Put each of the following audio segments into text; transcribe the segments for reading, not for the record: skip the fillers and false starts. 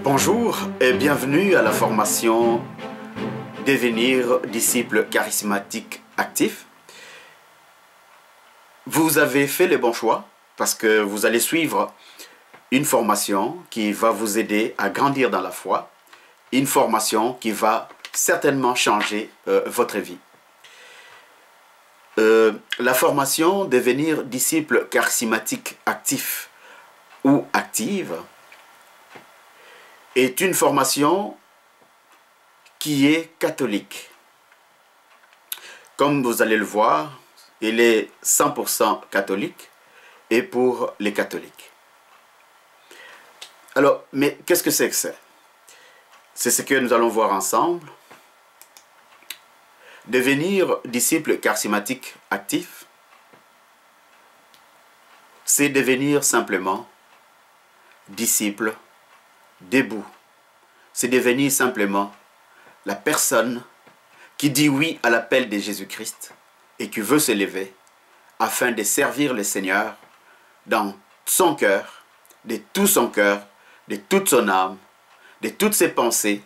Bonjour et bienvenue à la formation Devenir disciple charismatique actif. Vous avez fait le bon choix parce que vous allez suivre une formation qui va vous aider à grandir dans la foi, une formation qui va certainement changer votre vie. La formation Devenir disciple charismatique actif ou active est une formation qui est catholique. Comme vous allez le voir, il est 100% catholique et pour les catholiques. Alors, mais qu'est-ce que c'est que c'est? C'est ce que nous allons voir ensemble. Devenir disciple charismatique actif, c'est devenir simplement disciple debout. C'est devenir simplement la personne qui dit oui à l'appel de Jésus-Christ et qui veut se lever afin de servir le Seigneur dans son cœur, de tout son cœur, de toute son âme, de toutes ses pensées,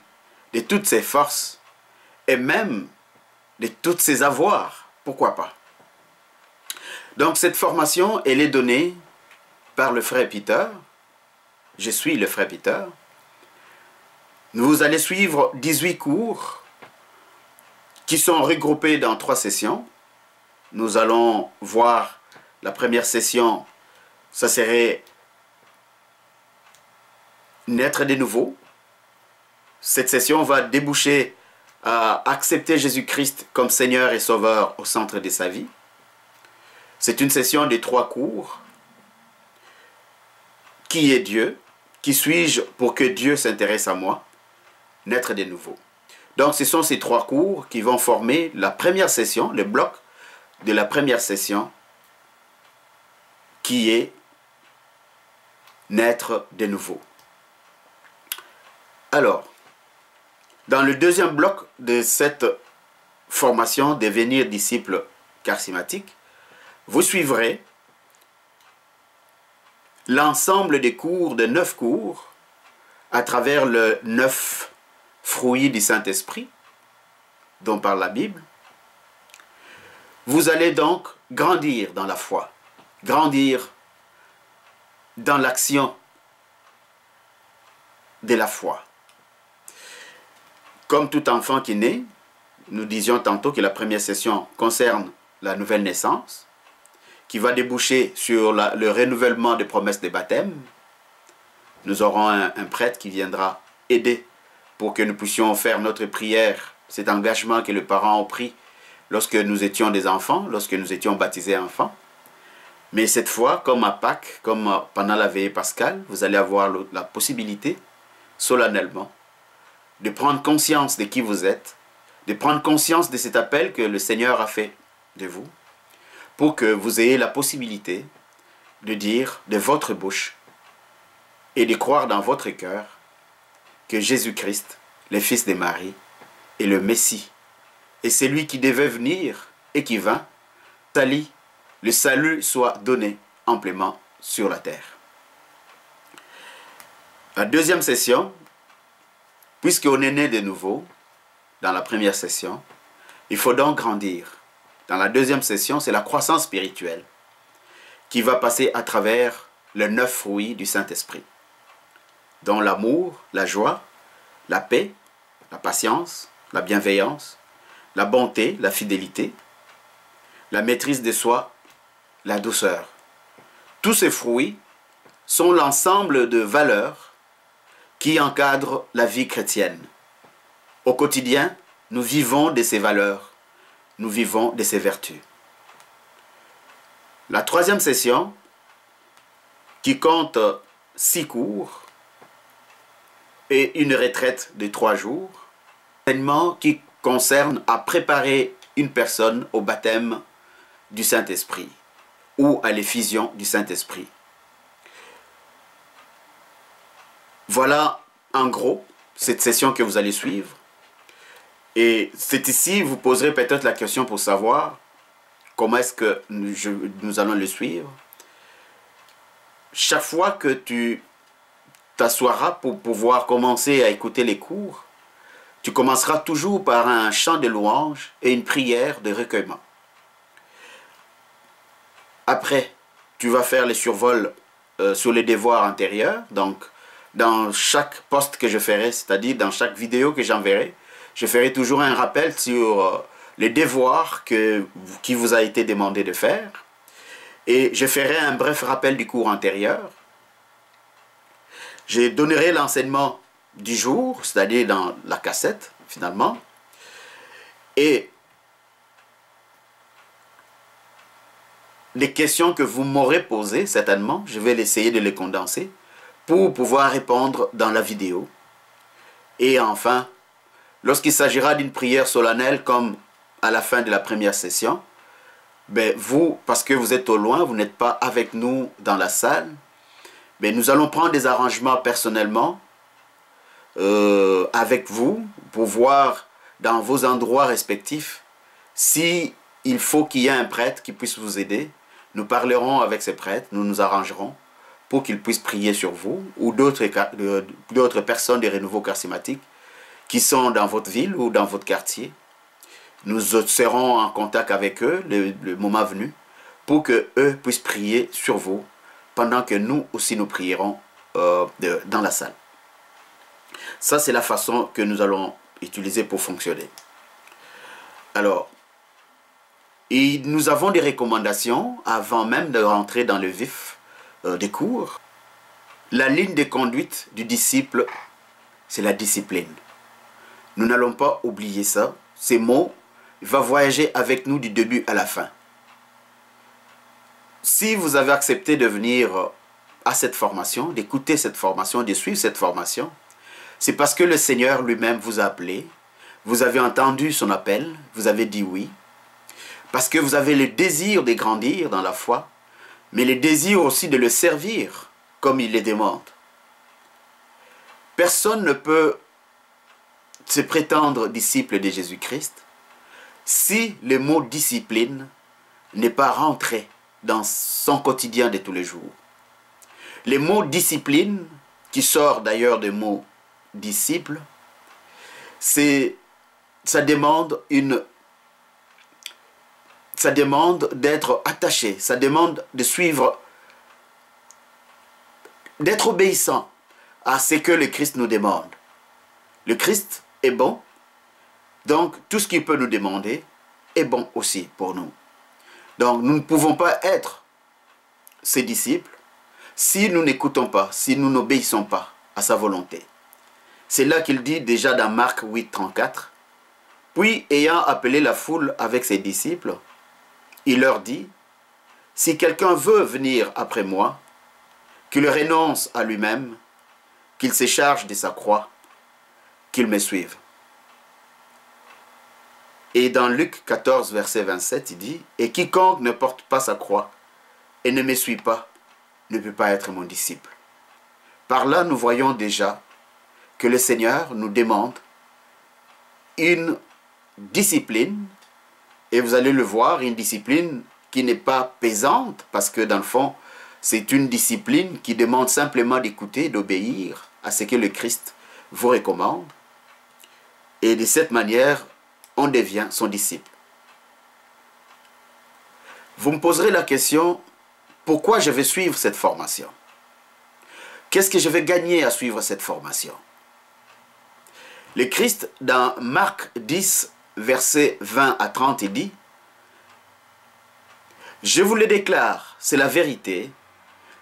de toutes ses forces et même de toutes ses avoirs. Pourquoi pas? Donc cette formation, elle est donnée par le frère Peter. Je suis le frère Peter. Vous allez suivre 18 cours qui sont regroupés dans 3 sessions. Nous allons voir la première session, ça serait naître de nouveau. Cette session va déboucher à accepter Jésus-Christ comme Seigneur et Sauveur au centre de sa vie. C'est une session de 3 cours. Qui est Dieu? Qui suis-je pour que Dieu s'intéresse à moi? Naître de nouveau. Donc ce sont ces 3 cours qui vont former la première session, le bloc de la première session qui est naître de nouveau. Alors, dans le deuxième bloc de cette formation devenir disciple charismatique, vous suivrez l'ensemble des cours de 9 cours à travers le 9 fruits du Saint-Esprit dont parle la Bible. Vous allez donc grandir dans la foi, grandir dans l'action de la foi. Comme tout enfant qui naît, nous disions tantôt que la première session concerne la nouvelle naissance, qui va déboucher sur le renouvellement des promesses de baptême. Nous aurons un prêtre qui viendra aider pour que nous puissions faire notre prière, cet engagement que les parents ont pris lorsque nous étions des enfants, lorsque nous étions baptisés enfants. Mais cette fois, comme à Pâques, comme pendant la veillée pascale, vous allez avoir la possibilité, solennellement, de prendre conscience de qui vous êtes, de prendre conscience de cet appel que le Seigneur a fait de vous, pour que vous ayez la possibilité de dire de votre bouche et de croire dans votre cœur que Jésus-Christ, le Fils de Marie, est le Messie, et c'est lui qui devait venir et qui vint, le salut soit donné amplement sur la terre. La deuxième session, puisqu'on est né de nouveau, dans la première session, il faut donc grandir. Dans la deuxième session, c'est la croissance spirituelle qui va passer à travers les 9 fruits du Saint-Esprit, dont l'amour, la joie, la paix, la patience, la bienveillance, la bonté, la fidélité, la maîtrise de soi, la douceur. Tous ces fruits sont l'ensemble de valeurs qui encadrent la vie chrétienne. Au quotidien, nous vivons de ces valeurs, nous vivons de ces vertus. La troisième session, qui compte 6 cours et une retraite de 3 jours, enseignement qui concerne à préparer une personne au baptême du Saint-Esprit ou à l'effusion du Saint-Esprit. Voilà en gros cette session que vous allez suivre. Et c'est ici, vous poserez peut-être la question pour savoir comment est-ce que nous allons le suivre. Chaque fois que tu t'assoiras pour pouvoir commencer à écouter les cours, tu commenceras toujours par un chant de louange et une prière de recueillement. Après, tu vas faire les survols sur les devoirs antérieurs. Donc, dans chaque post que je ferai, c'est-à-dire dans chaque vidéo que j'enverrai, je ferai toujours un rappel sur les devoirs qui vous a été demandé de faire. Et je ferai un bref rappel du cours antérieur. Je donnerai l'enseignement du jour, c'est-à-dire dans la cassette, finalement. Et les questions que vous m'aurez posées, certainement, je vais essayer de les condenser pour pouvoir répondre dans la vidéo. Et enfin, lorsqu'il s'agira d'une prière solennelle, comme à la fin de la première session, ben vous, parce que vous êtes au loin, vous n'êtes pas avec nous dans la salle, ben nous allons prendre des arrangements personnellement avec vous pour voir dans vos endroits respectifs si il faut qu'il y ait un prêtre qui puisse vous aider. Nous parlerons avec ces prêtres, nous nous arrangerons pour qu'ils puissent prier sur vous ou d'autres personnes des renouveaux charismatiques qui sont dans votre ville ou dans votre quartier. Nous serons en contact avec eux le moment venu pour qu'eux puissent prier sur vous pendant que nous aussi nous prierons dans la salle. Ça, c'est la façon que nous allons utiliser pour fonctionner. Alors, et nous avons des recommandations avant même de rentrer dans le vif des cours. La ligne de conduite du disciple, c'est la discipline. Nous n'allons pas oublier ça. Ces mots vont voyager avec nous du début à la fin. Si vous avez accepté de venir à cette formation, d'écouter cette formation, de suivre cette formation, c'est parce que le Seigneur lui-même vous a appelé, vous avez entendu son appel, vous avez dit oui, parce que vous avez le désir de grandir dans la foi, mais le désir aussi de le servir comme il le demande. Personne ne peut se prétendre disciple de Jésus-Christ si le mot discipline n'est pas rentré dans son quotidien de tous les jours. Le mot discipline, qui sort d'ailleurs du mot disciple, ça demande d'être attaché, ça demande de suivre, d'être obéissant à ce que le Christ nous demande. Le Christ est bon, donc tout ce qu'il peut nous demander est bon aussi pour nous. Donc nous ne pouvons pas être ses disciples si nous n'écoutons pas, si nous n'obéissons pas à sa volonté. C'est là qu'il dit déjà dans Marc 8, 34, « Puis ayant appelé la foule avec ses disciples, il leur dit, « Si quelqu'un veut venir après moi, qu'il renonce à lui-même, qu'il se charge de sa croix, qu'il me suive. » Et dans Luc 14, verset 27, il dit, « Et quiconque ne porte pas sa croix et ne me suit pas, ne peut pas être mon disciple. » Par là, nous voyons déjà que le Seigneur nous demande une discipline, et vous allez le voir, une discipline qui n'est pas pesante, parce que dans le fond, c'est une discipline qui demande simplement d'écouter, d'obéir à ce que le Christ vous recommande. Et de cette manière, on devient son disciple. Vous me poserez la question, pourquoi je vais suivre cette formation? Qu'est-ce que je vais gagner à suivre cette formation? Le Christ, dans Marc 10, versets 20 à 30, il dit, « Je vous le déclare, c'est la vérité,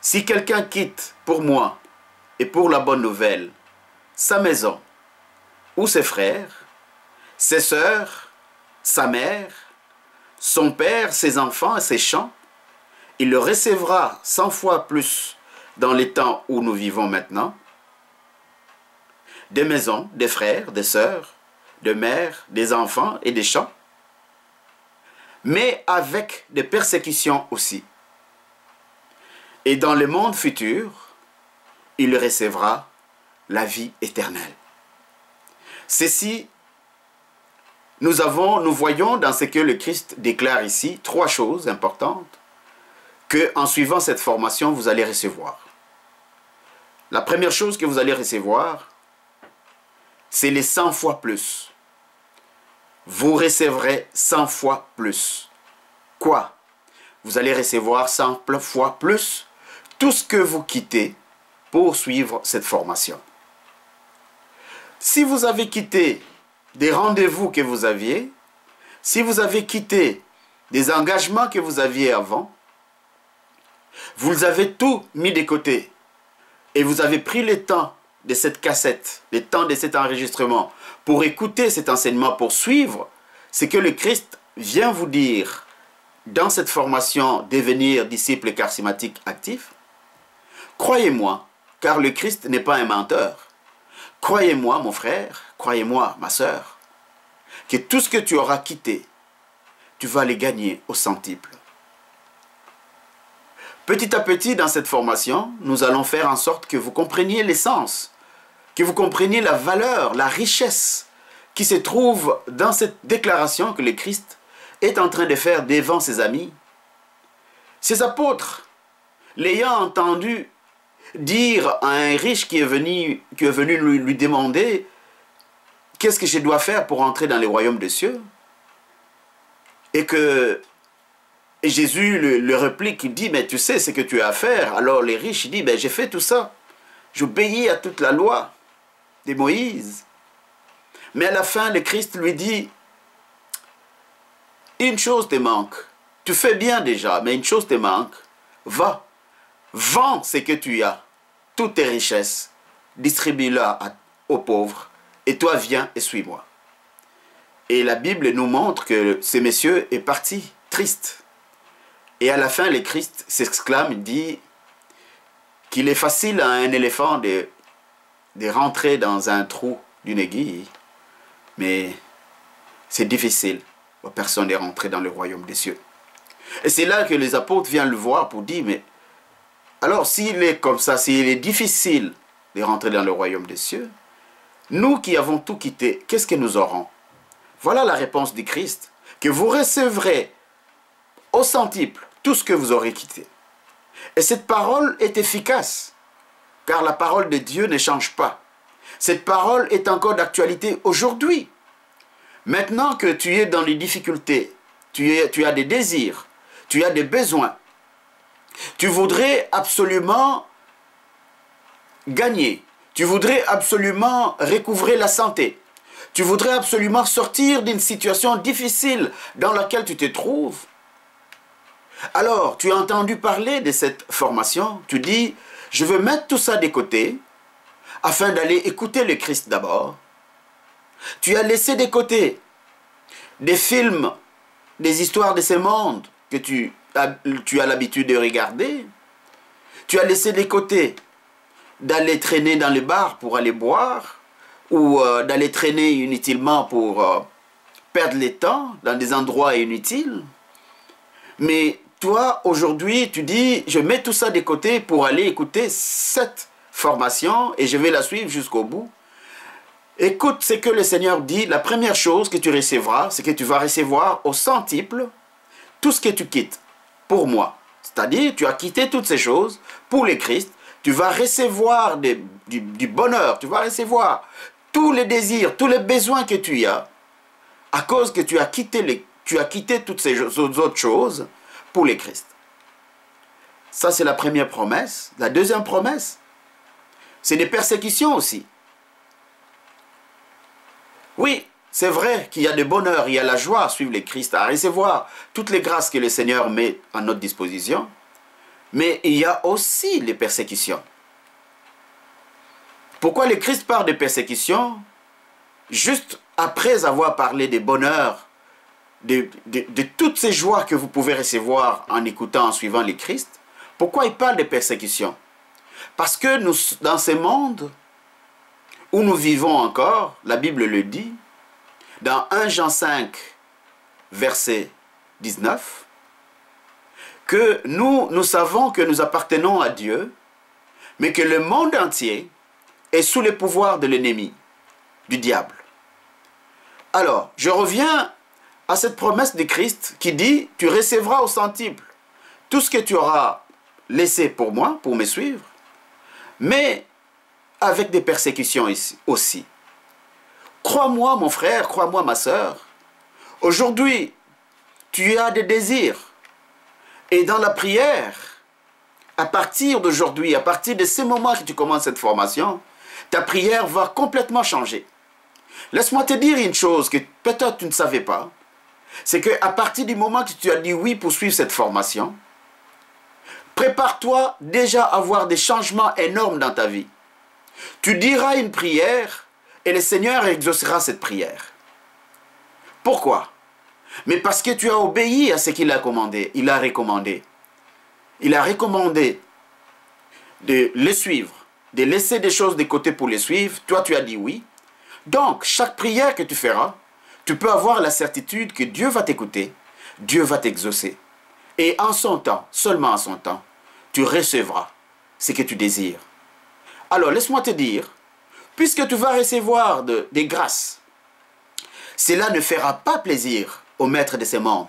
si quelqu'un quitte pour moi et pour la bonne nouvelle sa maison ou ses frères, ses sœurs, sa mère, son père, ses enfants et ses champs, il le recevra 100 fois plus dans les temps où nous vivons maintenant, des maisons, des frères, des sœurs, des mères, des enfants et des champs, mais avec des persécutions aussi. Et dans le monde futur, il recevra la vie éternelle. Ceci, nous voyons dans ce que le Christ déclare ici, 3 choses importantes que, en suivant cette formation, vous allez recevoir. La première chose que vous allez recevoir, c'est les 100 fois plus. Vous recevrez 100 fois plus. Quoi? Vous allez recevoir 100 fois plus tout ce que vous quittez pour suivre cette formation. Si vous avez quitté des rendez-vous que vous aviez, si vous avez quitté des engagements que vous aviez avant, vous avez tout mis de côté et vous avez pris le temps de cette cassette, le temps de cet enregistrement pour écouter cet enseignement, pour suivre ce que le Christ vient vous dire dans cette formation devenir disciple charismatique actif. Croyez-moi, car le Christ n'est pas un menteur. Croyez-moi, mon frère, croyez-moi, ma sœur, que tout ce que tu auras quitté, tu vas les gagner au centuple. Petit à petit, dans cette formation, nous allons faire en sorte que vous compreniez l'essence, que vous compreniez la valeur, la richesse qui se trouve dans cette déclaration que le Christ est en train de faire devant ses amis. Ses apôtres, l'ayant entendu dire à un riche qui est venu lui demander « Qu'est-ce que je dois faire pour entrer dans le royaume des cieux ?» Et que Jésus le réplique, il dit « Mais tu sais ce que tu as à faire ?» Alors les riches, il dit « J'ai fait tout ça. J'obéis à toute la loi de Moïse. » Mais à la fin, le Christ lui dit « Une chose te manque. Tu fais bien déjà, mais une chose te manque. Va, vends ce que tu as, toutes tes richesses, distribue-la aux pauvres, et toi viens et suis-moi. » Et la Bible nous montre que ce monsieur est parti triste. Et à la fin, le Christ s'exclame, il dit qu'il est facile à un éléphant de rentrer dans un trou d'une aiguille, mais c'est difficile aux personnes de rentrer dans le royaume des cieux. Et c'est là que les apôtres viennent le voir pour dire, mais alors s'il est comme ça, s'il est difficile de rentrer dans le royaume des cieux, nous qui avons tout quitté, qu'est-ce que nous aurons? Voilà la réponse du Christ, que vous recevrez au centuple tout ce que vous aurez quitté. Et cette parole est efficace, car la parole de Dieu ne change pas. Cette parole est encore d'actualité aujourd'hui. Maintenant que tu es dans les difficultés, tu as des désirs, tu as des besoins, tu voudrais absolument gagner, tu voudrais absolument recouvrer la santé, tu voudrais absolument sortir d'une situation difficile dans laquelle tu te trouves. Alors, tu as entendu parler de cette formation, tu dis, je veux mettre tout ça de côté, afin d'aller écouter le Christ d'abord. Tu as laissé de côté des films, des histoires de ce monde que tu as l'habitude de regarder. Tu as laissé de côté d'aller traîner dans les bars pour aller boire, ou d'aller traîner inutilement pour perdre le temps dans des endroits inutiles. Mais toi, aujourd'hui, tu dis, je mets tout ça de côté pour aller écouter cette formation et je vais la suivre jusqu'au bout. Écoute ce que le Seigneur dit. La première chose que tu recevras, c'est que tu vas recevoir au centuple tout ce que tu quittes pour moi. C'est-à-dire, tu as quitté toutes ces choses pour le Christ. Tu vas recevoir du bonheur, tu vas recevoir tous les désirs, tous les besoins que tu as à cause que tu as quitté toutes ces autres choses pour le Christ. Ça, c'est la première promesse. La deuxième promesse, c'est des persécutions aussi. Oui, c'est vrai qu'il y a du bonheur, il y a la joie à suivre le Christ, à recevoir toutes les grâces que le Seigneur met à notre disposition, mais il y a aussi les persécutions. Pourquoi le Christ parle de persécutions juste après avoir parlé des bonheurs, de toutes ces joies que vous pouvez recevoir en écoutant, en suivant le Christ? Pourquoi il parle de persécutions? Parce que nous, dans ce monde où nous vivons encore, la Bible le dit, dans 1 Jean 5, verset 19, que nous savons que nous appartenons à Dieu, mais que le monde entier est sous le pouvoir de l'ennemi, du diable. Alors, je reviens à cette promesse de Christ qui dit, tu recevras au centuple tout ce que tu auras laissé pour moi, pour me suivre, mais avec des persécutions ici, aussi. Crois-moi mon frère, crois-moi ma sœur, aujourd'hui, tu as des désirs. Et dans la prière, à partir d'aujourd'hui, à partir de ce moment que tu commences cette formation, ta prière va complètement changer. Laisse-moi te dire une chose que peut-être tu ne savais pas. C'est qu'à partir du moment que tu as dit oui pour suivre cette formation, prépare-toi déjà à avoir des changements énormes dans ta vie. Tu diras une prière et le Seigneur exaucera cette prière. Pourquoi? Mais parce que tu as obéi à ce qu'il a commandé, il a recommandé. Il a recommandé de le suivre, de laisser des choses de côté pour les suivre. Toi, tu as dit oui. Donc, chaque prière que tu feras, tu peux avoir la certitude que Dieu va t'écouter, Dieu va t'exaucer. Et en son temps, seulement en son temps, tu recevras ce que tu désires. Alors, laisse-moi te dire, puisque tu vas recevoir des grâces, cela ne fera pas plaisir au maître de ce monde.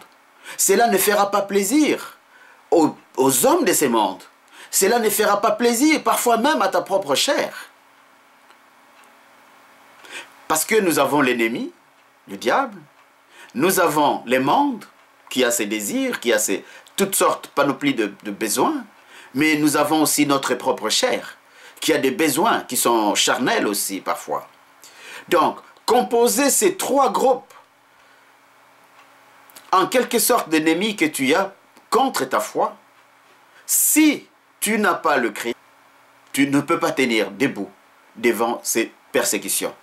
Cela ne fera pas plaisir aux hommes de ce monde. Cela ne fera pas plaisir parfois même à ta propre chair. Parce que nous avons l'ennemi, le diable. Nous avons le monde qui a ses désirs, qui a toutes sortes de panoplies de besoins. Mais nous avons aussi notre propre chair, qui a des besoins qui sont charnels aussi parfois. Donc, composer ces trois groupes en quelque sorte d'ennemis que tu as contre ta foi, si tu n'as pas le Christ, tu ne peux pas tenir debout devant ces persécutions.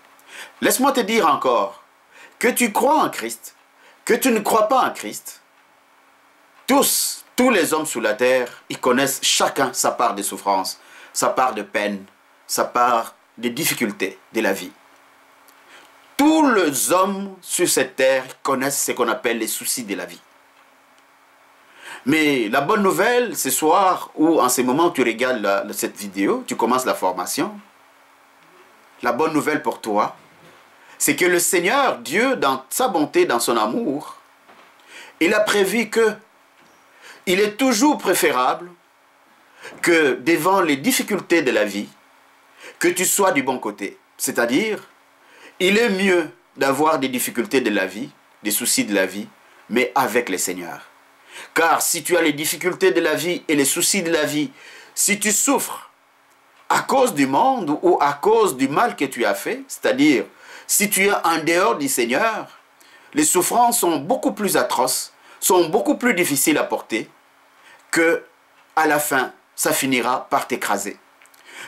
Laisse-moi te dire encore, que tu crois en Christ, que tu ne crois pas en Christ, tous les hommes sous la terre, ils connaissent chacun sa part de souffrance, sa part de peine, sa part de difficultés de la vie. Tous les hommes sur cette terre connaissent ce qu'on appelle les soucis de la vie. Mais la bonne nouvelle, ce soir, ou en ce moment où tu regardes cette vidéo, tu commences la formation, la bonne nouvelle pour toi, c'est que le Seigneur, Dieu, dans sa bonté, dans son amour, il a prévu que il est toujours préférable que devant les difficultés de la vie, que tu sois du bon côté. C'est-à-dire, il est mieux d'avoir des difficultés de la vie, des soucis de la vie, mais avec le Seigneur. Car si tu as les difficultés de la vie et les soucis de la vie, si tu souffres à cause du monde ou à cause du mal que tu as fait, c'est-à-dire si tu es en dehors du Seigneur, les souffrances sont beaucoup plus atroces, sont beaucoup plus difficiles à porter, que à la fin, ça finira par t'écraser.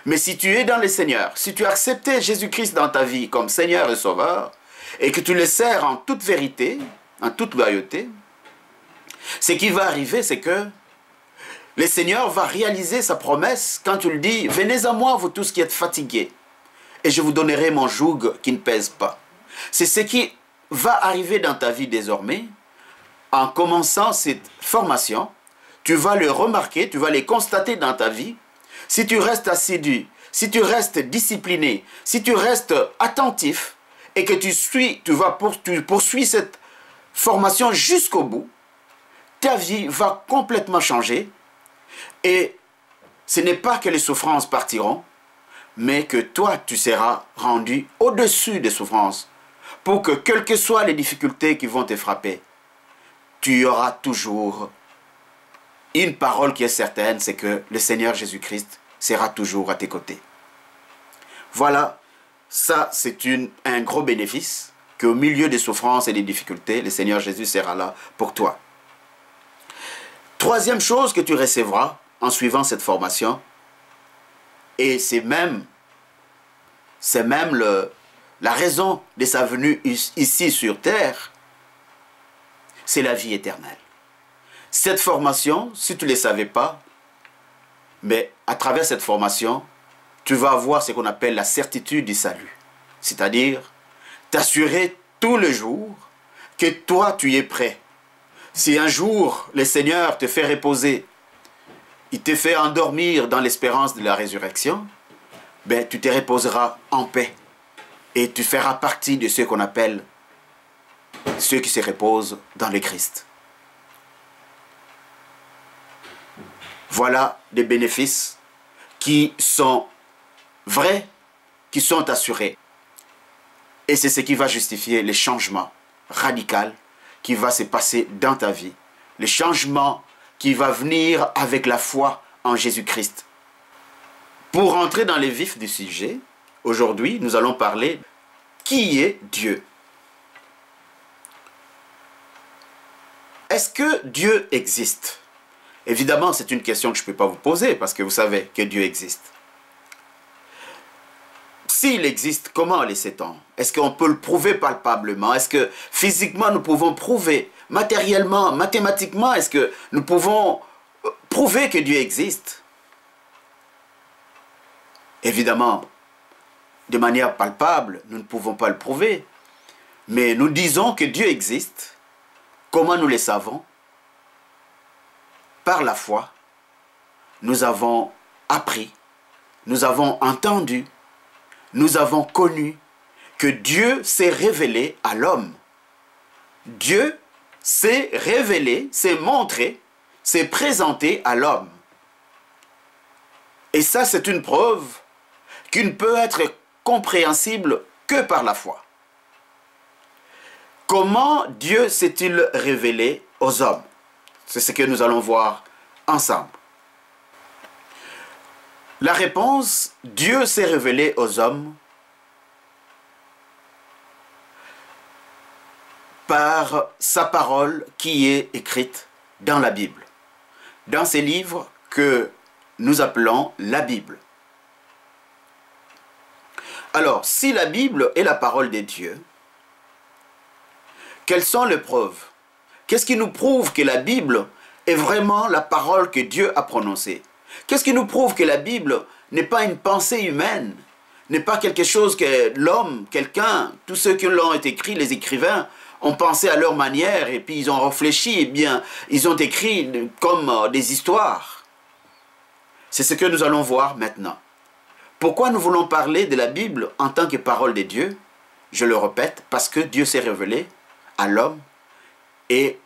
Mais si tu es dans le Seigneur, si tu as accepté Jésus-Christ dans ta vie comme Seigneur et Sauveur, et que tu le sers en toute vérité, en toute loyauté, ce qui va arriver, c'est que le Seigneur va réaliser sa promesse quand tu le dis, « Venez à moi, vous tous qui êtes fatigués, et je vous donnerai mon joug qui ne pèse pas. » C'est ce qui va arriver dans ta vie désormais. En commençant cette formation, tu vas le remarquer, tu vas le constater dans ta vie. Si tu restes assidu, si tu restes discipliné, si tu restes attentif et que tu poursuis cette formation jusqu'au bout, ta vie va complètement changer et ce n'est pas que les souffrances partiront, mais que toi, tu seras rendu au-dessus des souffrances pour que, quelles que soient les difficultés qui vont te frapper, tu auras toujours une parole qui est certaine, c'est que le Seigneur Jésus-Christ sera toujours à tes côtés. Voilà, ça c'est un gros bénéfice, qu'au milieu des souffrances et des difficultés, le Seigneur Jésus sera là pour toi. Troisième chose que tu recevras en suivant cette formation, et c'est même la raison de sa venue ici sur terre, c'est la vie éternelle. Cette formation, si tu ne le savais pas, mais à travers cette formation, tu vas avoir ce qu'on appelle la certitude du salut. C'est-à-dire, t'assurer tous les jours que toi, tu es prêt. Si un jour, le Seigneur te fait reposer, il te fait endormir dans l'espérance de la résurrection, ben, tu te reposeras en paix. Et tu feras partie de ceux qu'on appelle ceux qui se reposent dans le Christ. Voilà des bénéfices qui sont vrais qui sont assurés. Et c'est ce qui va justifier les changements radicaux qui va se passer dans ta vie. Le changement qui va venir avec la foi en Jésus-Christ. Pour entrer dans les vifs du sujet, aujourd'hui, nous allons parler qui est Dieu. Est-ce que Dieu existe? Évidemment, c'est une question que je ne peux pas vous poser parce que vous savez que Dieu existe. S'il existe, comment le sait-on? Est-ce qu'on peut le prouver palpablement? Est-ce que physiquement nous pouvons prouver? Matériellement, mathématiquement, est-ce que nous pouvons prouver que Dieu existe? Évidemment, de manière palpable, nous ne pouvons pas le prouver. Mais nous disons que Dieu existe. Comment nous le savons? Par la foi. Nous avons appris, nous avons entendu, nous avons connu que Dieu s'est révélé à l'homme. Dieu s'est révélé, s'est montré, s'est présenté à l'homme. Et ça, c'est une preuve qui ne peut être compréhensible que par la foi. Comment Dieu s'est-il révélé aux hommes? C'est ce que nous allons voir ensemble. La réponse, Dieu s'est révélé aux hommes par sa parole qui est écrite dans la Bible, dans ces livres que nous appelons la Bible. Alors, si la Bible est la parole de Dieu, quelles sont les preuves? Qu'est-ce qui nous prouve que la Bible est vraiment la parole que Dieu a prononcée? Qu'est-ce qui nous prouve que la Bible n'est pas une pensée humaine, n'est pas quelque chose que l'homme, quelqu'un, tous ceux qui l'ont écrit, les écrivains, ont pensé à leur manière et puis ils ont réfléchi, et bien ils ont écrit comme des histoires. C'est ce que nous allons voir maintenant. Pourquoi nous voulons parler de la Bible en tant que parole de Dieu? Je le répète, parce que Dieu s'est révélé à l'homme et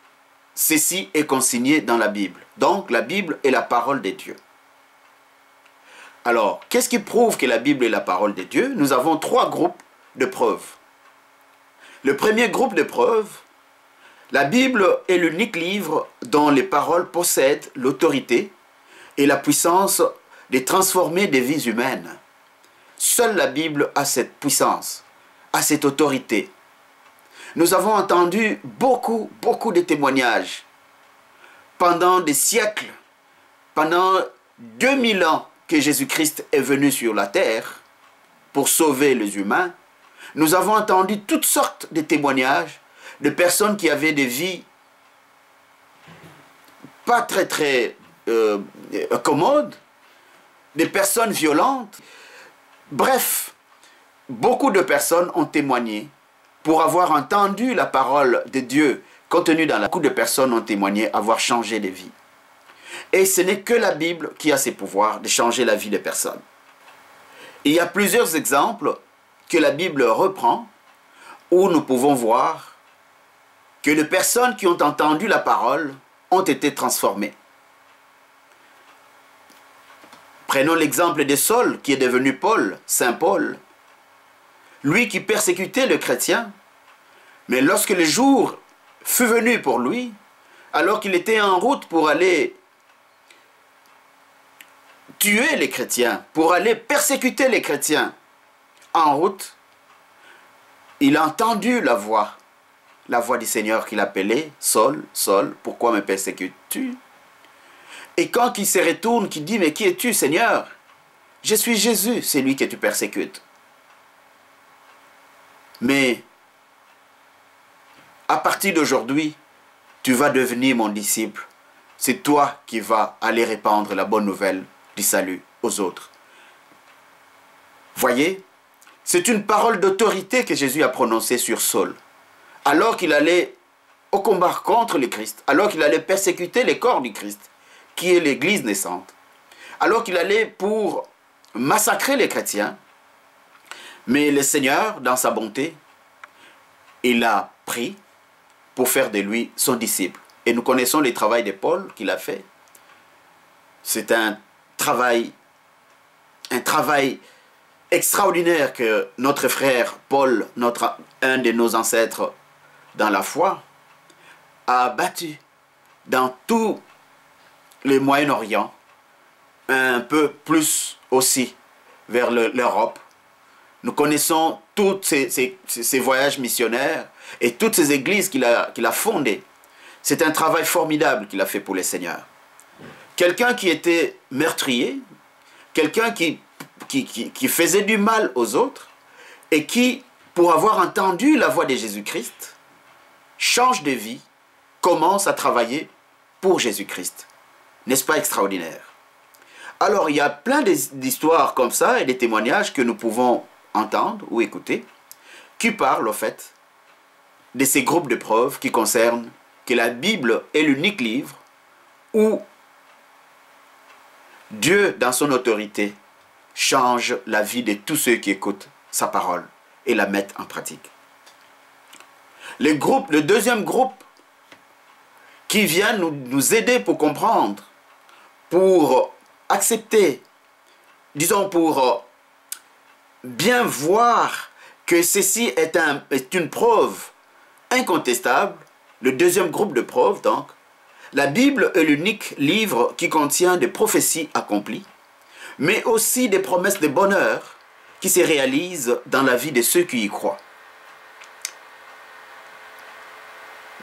ceci est consigné dans la Bible. Donc la Bible est la parole de Dieu. Alors, qu'est-ce qui prouve que la Bible est la parole de Dieu? Nous avons trois groupes de preuves. Le premier groupe de preuves, la Bible est l'unique livre dont les paroles possèdent l'autorité et la puissance de transformer des vies humaines. Seule la Bible a cette puissance, a cette autorité. Nous avons entendu beaucoup de témoignages pendant des siècles, pendant 2000 ans que Jésus-Christ est venu sur la terre pour sauver les humains. Nous avons entendu toutes sortes de témoignages de personnes qui avaient des vies pas très commodes, des personnes violentes. Bref, beaucoup de personnes ont témoigné pour avoir entendu la parole de Dieu contenue dans la... Beaucoup de personnes ont témoigné avoir changé de vie. Et ce n'est que la Bible qui a ces pouvoirs de changer la vie des personnes. Il y a plusieurs exemples que la Bible reprend où nous pouvons voir que les personnes qui ont entendu la parole ont été transformées. Prenons l'exemple de Saul qui est devenu Paul, Saint Paul. Lui qui persécutait le chrétien, mais lorsque le jour fut venu pour lui, alors qu'il était en route pour aller tuer les chrétiens, pour aller persécuter les chrétiens, en route, il a entendu la voix du Seigneur qui l'appelait, Saul, Saul, pourquoi me persécutes-tu? Et quand il se retourne, qui dit, mais qui es-tu, Seigneur? Je suis Jésus, c'est lui que tu persécutes. Mais à partir d'aujourd'hui, tu vas devenir mon disciple. C'est toi qui vas aller répandre la bonne nouvelle du salut aux autres. Voyez, c'est une parole d'autorité que Jésus a prononcée sur Saul. Alors qu'il allait au combat contre le Christ, alors qu'il allait persécuter les corps du Christ, qui est l'Église naissante, alors qu'il allait pour massacrer les chrétiens, mais le Seigneur, dans sa bonté, il a pris pour faire de lui son disciple. Et nous connaissons le travail de Paul qu'il a fait. C'est un travail extraordinaire que notre frère Paul, un de nos ancêtres dans la foi, a battu dans tout le Moyen-Orient, un peu plus aussi vers l'Europe. Nous connaissons tous ces voyages missionnaires et toutes ces églises qu'il a fondées. C'est un travail formidable qu'il a fait pour les seigneurs. Quelqu'un qui était meurtrier, quelqu'un qui faisait du mal aux autres et qui, pour avoir entendu la voix de Jésus-Christ, change de vie, commence à travailler pour Jésus-Christ. N'est-ce pas extraordinaire? Alors, il y a plein d'histoires comme ça et des témoignages que nous pouvons entendre ou écouter qui parlent, au fait, de ces groupes de preuves qui concernent que la Bible est l'unique livre où Dieu, dans son autorité, change la vie de tous ceux qui écoutent sa parole et la mettent en pratique. Le deuxième groupe qui vient nous aider pour comprendre, pour accepter, disons pour bien voir que ceci est une preuve incontestable, le deuxième groupe de preuves donc, la Bible est l'unique livre qui contient des prophéties accomplies, mais aussi des promesses de bonheur qui se réalisent dans la vie de ceux qui y croient.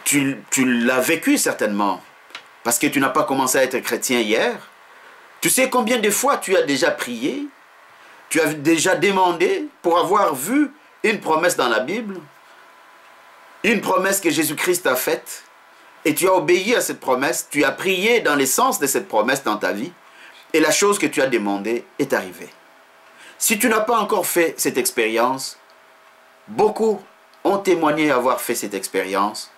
Tu l'as vécu certainement, parce que tu n'as pas commencé à être chrétien hier. Tu sais combien de fois tu as déjà prié, tu as déjà demandé pour avoir vu une promesse dans la Bible, une promesse que Jésus-Christ a faite, et tu as obéi à cette promesse, tu as prié dans le sens de cette promesse dans ta vie, et la chose que tu as demandée est arrivée. Si tu n'as pas encore fait cette expérience, beaucoup ont témoigné avoir fait cette expérience,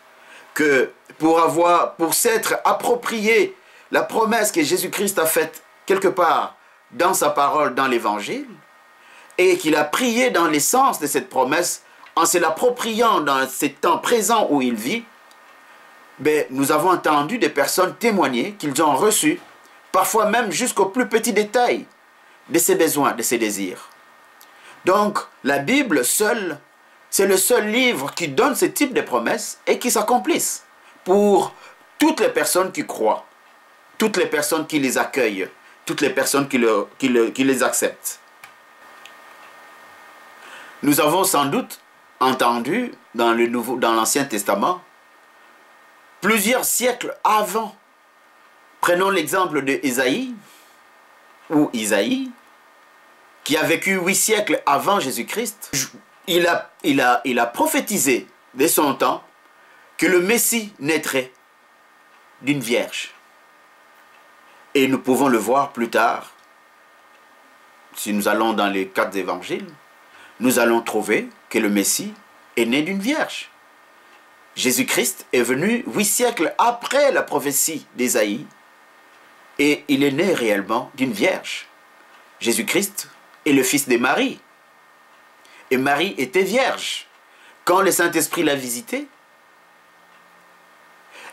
que pour s'être approprié la promesse que Jésus-Christ a faite quelque part dans sa parole, dans l'Évangile, et qu'il a prié dans l'essence de cette promesse, en se l'appropriant dans ces temps présents où il vit, ben, nous avons entendu des personnes témoigner qu'ils ont reçu, parfois même jusqu'au plus petit détail, de ses besoins, de ses désirs. Donc, la Bible seule, c'est le seul livre qui donne ce type de promesses et qui s'accomplissent pour toutes les personnes qui croient, toutes les personnes qui les accueillent, toutes les personnes qui les acceptent. Nous avons sans doute entendu dans l'Ancien Testament, plusieurs siècles avant, prenons l'exemple de Isaïe, qui a vécu 8 siècles avant Jésus-Christ, il a prophétisé dès son temps que le Messie naîtrait d'une vierge. Et nous pouvons le voir plus tard, si nous allons dans les 4 évangiles, nous allons trouver que le Messie est né d'une vierge. Jésus-Christ est venu 8 siècles après la prophétie d'Ésaïe et il est né réellement d'une vierge. Jésus-Christ est le fils de Marie. Et Marie était vierge quand le Saint-Esprit l'a visité.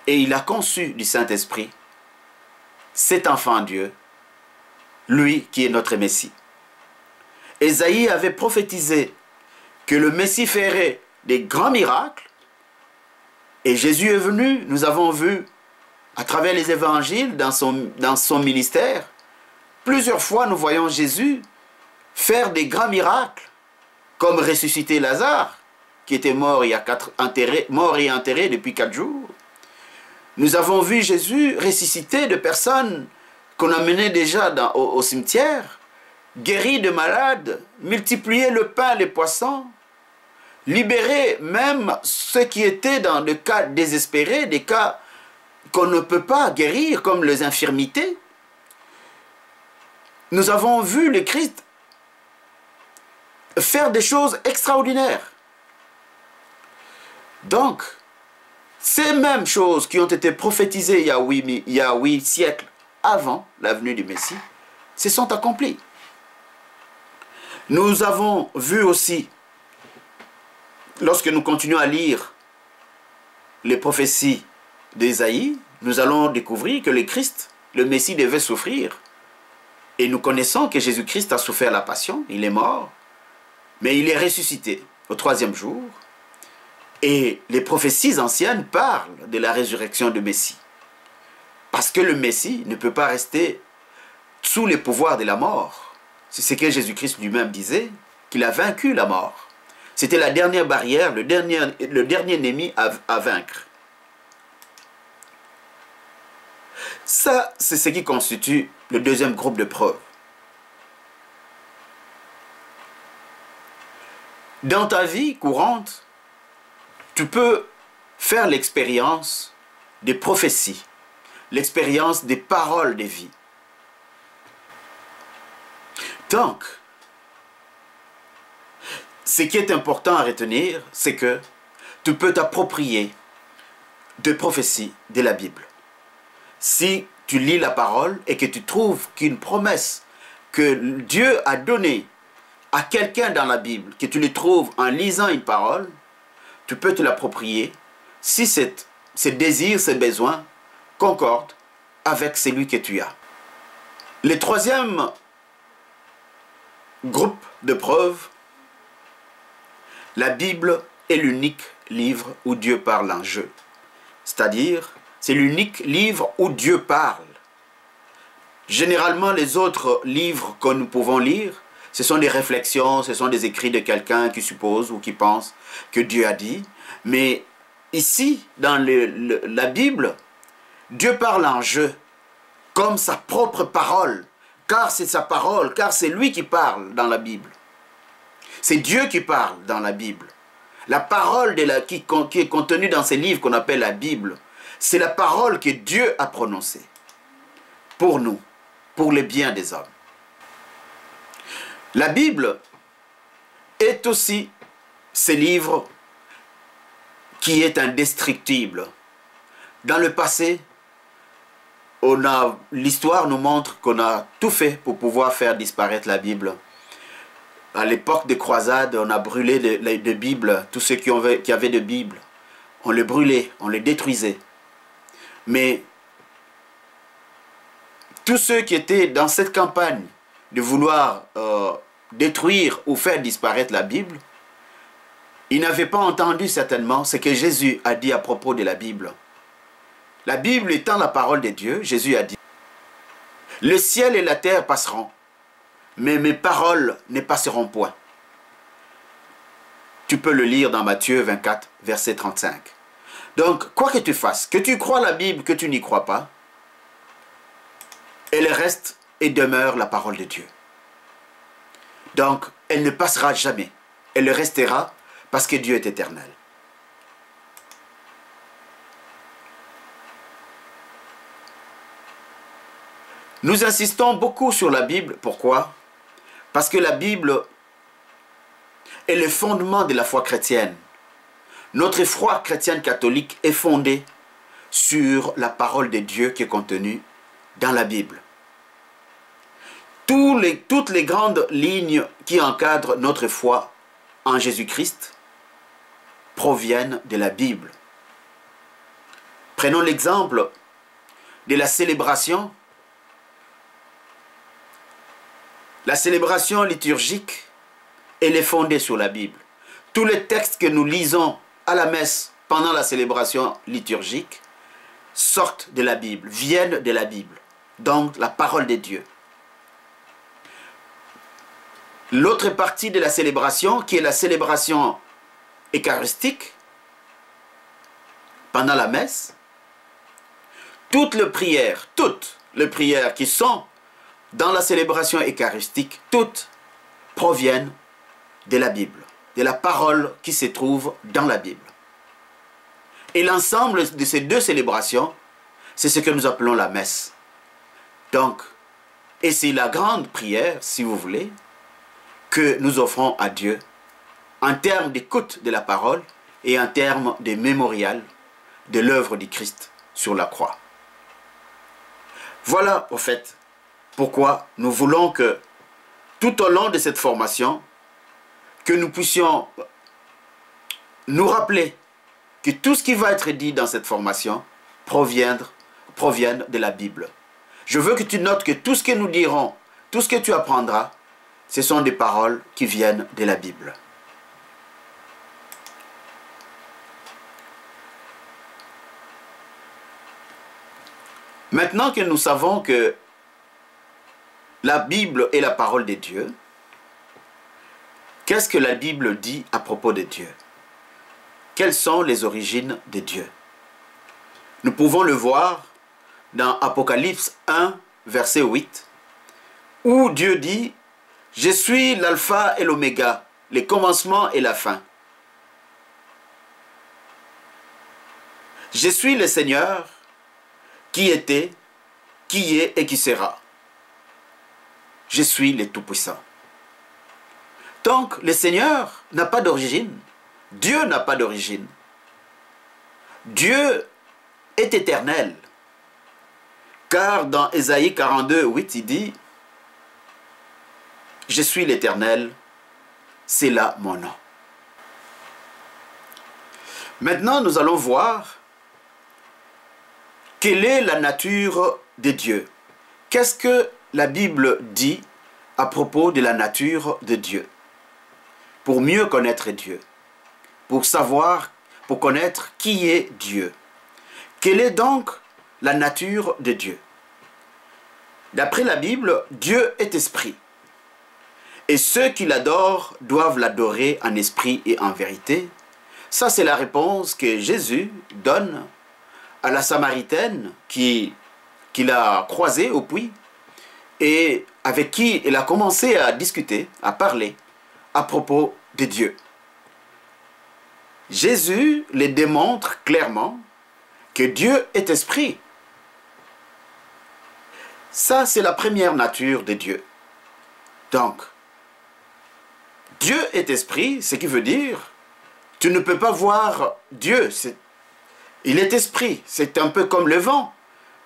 Et il a conçu du Saint-Esprit cet enfant Dieu, lui qui est notre Messie. Ésaïe avait prophétisé que le Messie ferait des grands miracles. Et Jésus est venu, nous avons vu à travers les évangiles, dans son ministère, plusieurs fois nous voyons Jésus faire des grands miracles, comme ressusciter Lazare, qui était mort et enterré depuis 4 jours. Nous avons vu Jésus ressusciter de personnes qu'on amenait déjà au cimetière, guérir de malades, multiplier le pain, les poissons, libérer même ceux qui étaient dans des cas désespérés, des cas qu'on ne peut pas guérir, comme les infirmités. Nous avons vu le Christ faire des choses extraordinaires. Donc, ces mêmes choses qui ont été prophétisées il y a 8 siècles avant la venue du Messie, se sont accomplies. Nous avons vu aussi, lorsque nous continuons à lire les prophéties d'Ésaïe, nous allons découvrir que le Christ, le Messie, devait souffrir. Et nous connaissons que Jésus-Christ a souffert la passion, il est mort, Mais il est ressuscité au troisième jour. Et les prophéties anciennes parlent de la résurrection du Messie. Parce que le Messie ne peut pas rester sous les pouvoirs de la mort. C'est ce que Jésus-Christ lui-même disait, qu'il a vaincu la mort. C'était la dernière barrière, le dernier ennemi à vaincre. Ça, c'est ce qui constitue le deuxième groupe de preuves. Dans ta vie courante, tu peux faire l'expérience des prophéties, l'expérience des paroles de vie. Donc, ce qui est important à retenir, c'est que tu peux t'approprier de prophéties de la Bible. Si tu lis la parole et que tu trouves qu'une promesse que Dieu a donnée à quelqu'un dans la Bible, que tu le trouves en lisant une parole, tu peux te l'approprier si ces désirs, ces besoins concordent avec celui que tu as. Le troisième groupe de preuves, la Bible est l'unique livre où Dieu parle en jeu. C'est-à-dire, c'est l'unique livre où Dieu parle. Généralement, les autres livres que nous pouvons lire, ce sont des réflexions, ce sont des écrits de quelqu'un qui suppose ou qui pense que Dieu a dit. Mais ici, dans la Bible, Dieu parle en jeu, comme sa propre parole, car c'est sa parole, car c'est lui qui parle dans la Bible. C'est Dieu qui parle dans la Bible. La parole qui est contenue dans ces livres qu'on appelle la Bible, c'est la parole que Dieu a prononcée pour nous, pour le bien des hommes. La Bible est aussi ce livre qui est indestructible. Dans le passé, l'histoire nous montre qu'on a tout fait pour pouvoir faire disparaître la Bible. À l'époque des croisades, on a brûlé les Bibles, tous ceux qui avaient de Bible. On les brûlait, on les détruisait. Mais tous ceux qui étaient dans cette campagne de vouloir détruire ou faire disparaître la Bible, ils n'avaient pas entendu certainement ce que Jésus a dit à propos de la Bible. La Bible étant la parole de Dieu, Jésus a dit, « Le ciel et la terre passeront, mais mes paroles ne passeront point. » Tu peux le lire dans Matthieu 24, verset 35. Donc, quoi que tu fasses, que tu crois la Bible, que tu n'y crois pas, elle reste et demeure la parole de Dieu. Donc, elle ne passera jamais. Elle restera parce que Dieu est éternel. Nous insistons beaucoup sur la Bible. Pourquoi? Parce que la Bible est le fondement de la foi chrétienne. Notre foi chrétienne catholique est fondée sur la parole de Dieu qui est contenue dans la Bible. Toutes les grandes lignes qui encadrent notre foi en Jésus-Christ proviennent de la Bible. Prenons l'exemple de la célébration. La célébration liturgique, elle est fondée sur la Bible. Tous les textes que nous lisons à la messe pendant la célébration liturgique sortent de la Bible, viennent de la Bible. Donc, la parole de Dieu. L'autre partie de la célébration, qui est la célébration eucharistique, pendant la messe, toutes les prières qui sont dans la célébration eucharistique, toutes proviennent de la Bible, de la parole qui se trouve dans la Bible. Et l'ensemble de ces deux célébrations, c'est ce que nous appelons la messe. Donc, et c'est la grande prière, si vous voulez, que nous offrons à Dieu en termes d'écoute de la parole et en termes de mémorial de l'œuvre du Christ sur la croix. Voilà, au fait, pourquoi nous voulons que tout au long de cette formation, que nous puissions nous rappeler que tout ce qui va être dit dans cette formation provienne de la Bible. Je veux que tu notes que tout ce que nous dirons, tout ce que tu apprendras, ce sont des paroles qui viennent de la Bible. Maintenant que nous savons que la Bible est la parole de Dieu, qu'est-ce que la Bible dit à propos de Dieu? Quelles sont les origines de Dieu? Nous pouvons le voir dans Apocalypse 1, verset 8, où Dieu dit « Je suis l'alpha et l'oméga, le commencement et la fin. Je suis le Seigneur qui était, qui est et qui sera. Je suis le Tout-Puissant. » Donc, le Seigneur n'a pas d'origine. Dieu n'a pas d'origine. Dieu est éternel. Car dans Ésaïe 42, 8, il dit « Je suis l'Éternel, c'est là mon nom. » Maintenant, nous allons voir quelle est la nature de Dieu. Qu'est-ce que la Bible dit à propos de la nature de Dieu? Pour mieux connaître Dieu, pour savoir, pour connaître qui est Dieu. Quelle est donc la nature de Dieu? D'après la Bible, Dieu est esprit. Et ceux qui l'adorent doivent l'adorer en esprit et en vérité. Ça, c'est la réponse que Jésus donne à la Samaritaine qu'il a croisée au puits et avec qui il a commencé à discuter, à parler à propos de Dieu. Jésus les démontre clairement que Dieu est esprit. Ça, c'est la première nature de Dieu. Donc, Dieu est esprit, ce qui veut dire, tu ne peux pas voir Dieu. Il est esprit, c'est un peu comme le vent,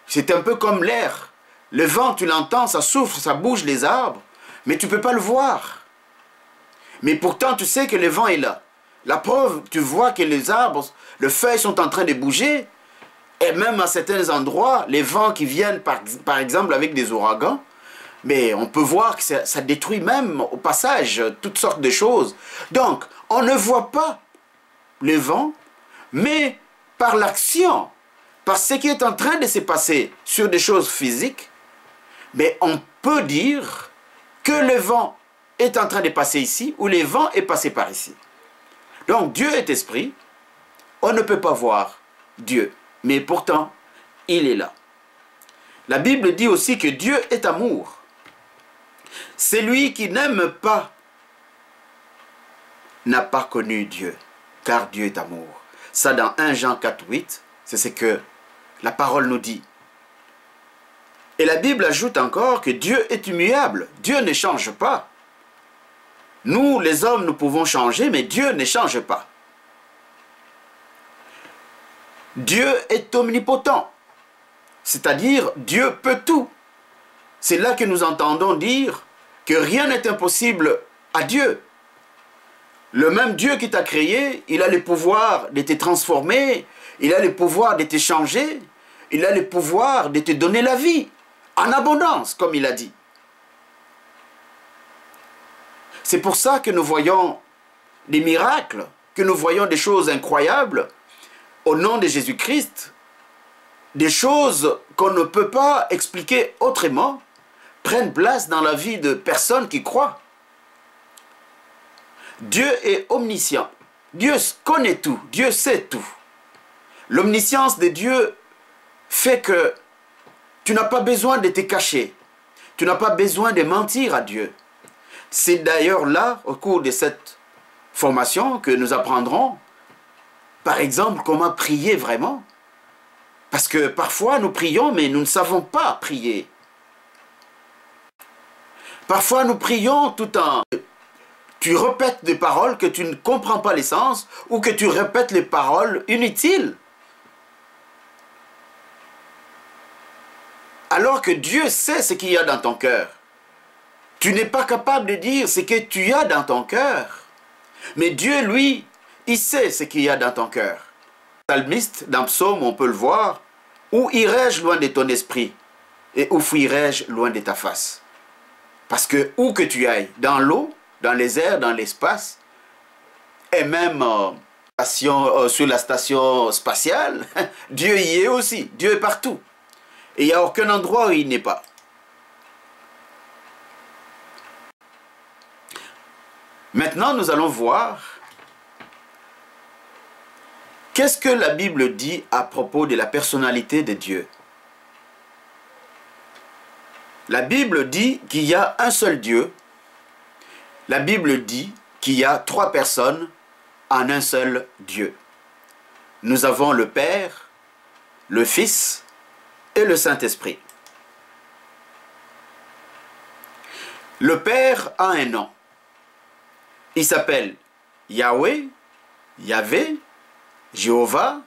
c'est un peu comme l'air. Le vent, tu l'entends, ça souffle, ça bouge les arbres, mais tu ne peux pas le voir. Mais pourtant, tu sais que le vent est là. La preuve, tu vois que les arbres, les feuilles sont en train de bouger, et même à certains endroits, les vents qui viennent, par exemple, avec des ouragans, mais on peut voir que ça détruit même au passage toutes sortes de choses. Donc, on ne voit pas le vent, mais par l'action, par ce qui est en train de se passer sur des choses physiques, mais on peut dire que le vent est en train de passer ici, ou le vent est passé par ici. Donc, Dieu est esprit, on ne peut pas voir Dieu, mais pourtant, il est là. La Bible dit aussi que Dieu est amour. Celui qui n'aime pas n'a pas connu Dieu, car Dieu est amour. Ça, dans 1 Jean 4, 8, c'est ce que la parole nous dit. Et la Bible ajoute encore que Dieu est immuable. Dieu ne change pas. Nous, les hommes, nous pouvons changer, mais Dieu ne change pas. Dieu est omnipotent, c'est-à-dire Dieu peut tout. C'est là que nous entendons dire que rien n'est impossible à Dieu. Le même Dieu qui t'a créé, il a le pouvoir de te transformer, il a le pouvoir de te changer, il a le pouvoir de te donner la vie, en abondance, comme il a dit. C'est pour ça que nous voyons des miracles, que nous voyons des choses incroyables, au nom de Jésus-Christ, des choses qu'on ne peut pas expliquer autrement, prennent place dans la vie de personnes qui croient. Dieu est omniscient. Dieu connaît tout. Dieu sait tout. L'omniscience de Dieu fait que tu n'as pas besoin de te cacher. Tu n'as pas besoin de mentir à Dieu. C'est d'ailleurs là, au cours de cette formation, que nous apprendrons, par exemple, comment prier vraiment. Parce que parfois nous prions, mais nous ne savons pas prier. Parfois nous prions tout en... Tu répètes des paroles que tu ne comprends pas l'essence, ou que tu répètes les paroles inutiles. Alors que Dieu sait ce qu'il y a dans ton cœur. Tu n'es pas capable de dire ce que tu as dans ton cœur. Mais Dieu, lui, il sait ce qu'il y a dans ton cœur. Psalmiste, dans Psaume, on peut le voir. Où irai-je loin de ton esprit? Et où fuirai-je loin de ta face? Parce que où que tu ailles, dans l'eau, dans les airs, dans l'espace, et même sur la station spatiale, Dieu y est aussi. Dieu est partout. Et il n'y a aucun endroit où il n'est pas. Maintenant, nous allons voir qu'est-ce que la Bible dit à propos de la personnalité de Dieu. La Bible dit qu'il y a un seul Dieu. La Bible dit qu'il y a trois personnes en un seul Dieu. Nous avons le Père, le Fils et le Saint-Esprit. Le Père a un nom. Il s'appelle Yahweh, Yahvé, Jéhovah,